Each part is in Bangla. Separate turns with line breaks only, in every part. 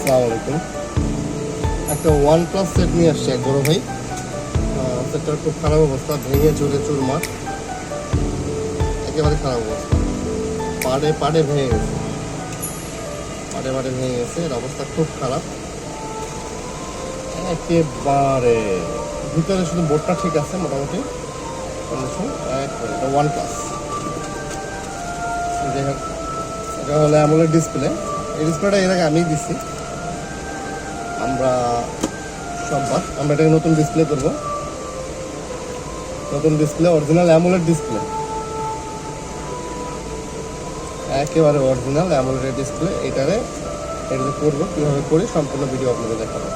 আসসালামু আলাইকুম। একটা ওয়ান প্লাস সেট নিয়ে আসছে এক বড় ভাই। সেটটার খুব খারাপ অবস্থা, ভেঙে চলে চুরমার, একেবারে খারাপ অবস্থা। পাড়ে পাড়ে ভেঙে গেছে, পাড়ে পাড়ে ভেঙে গেছে, এর অবস্থা খুব খারাপ একেবারে। ভিতরে শুধু বোর্ডটা ঠিক আছে মোটামুটি কন্ডিশন, এটা ওয়ান প্লাস। যাই হোক, এটা হলো অ্যামোলেড ডিসপ্লে। এই ডিসপ্লেটা এর আগে আমিই দিচ্ছি। আমরা এটাকে নতুন ডিসপ্লে করবো, নতুন ডিসপ্লে, অরিজিনাল অ্যামোলেড ডিসপ্লে, একেবারে অরিজিনাল অ্যামোলেড ডিসপ্লে। এটা করবো, কীভাবে করি সম্পূর্ণ ভিডিও আপনাদের দেখাবো।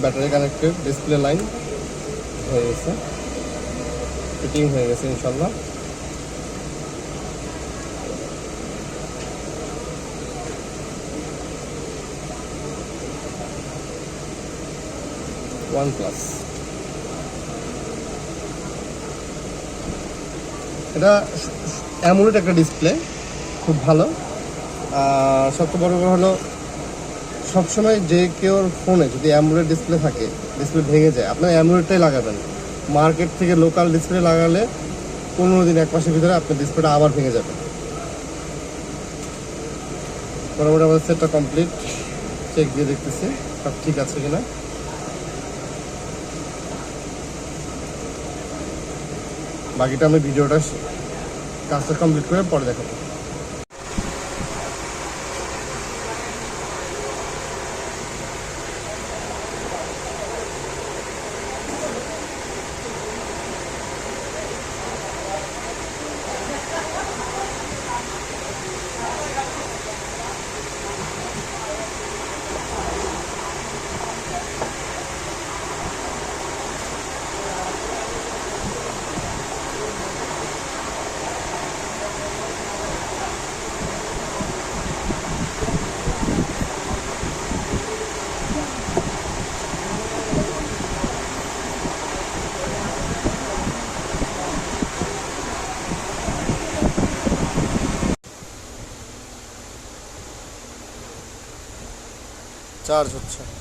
ব্যাটারি কানেক্টেড ডিসপ্লে লাইন হয়ে গেছে, ফিটিং হয়ে গেছে ইনশাল্লাহ। ওয়ান প্লাস, এটা অ্যামোলেড একটা ডিসপ্লে, খুব ভালো। আর সবচেয়ে বড় কথা হলো, সবসময় যে কেউ ফোনে যদি অ্যামোলেড ডিসপ্লে থাকে, ডিসপ্লে ভেঙে যায়, আপনার অ্যামোলেডটাই লাগাবেন। মার্কেট থেকে লোকাল ডিসপ্লে লাগালে 15 দিন, এক মাসের ভিতরে আপনার ডিসপ্লেটা আবার ভেঙে যাবে। মোটামুটি আমাদের সেটটা কমপ্লিট, চেক দিয়ে দেখতেছি সব ঠিক আছে কিনা। বাকিটা আমি ভিডিওটা কাজটা কমপ্লিট করে পরে দেখাবো। চার্জ হচ্ছে।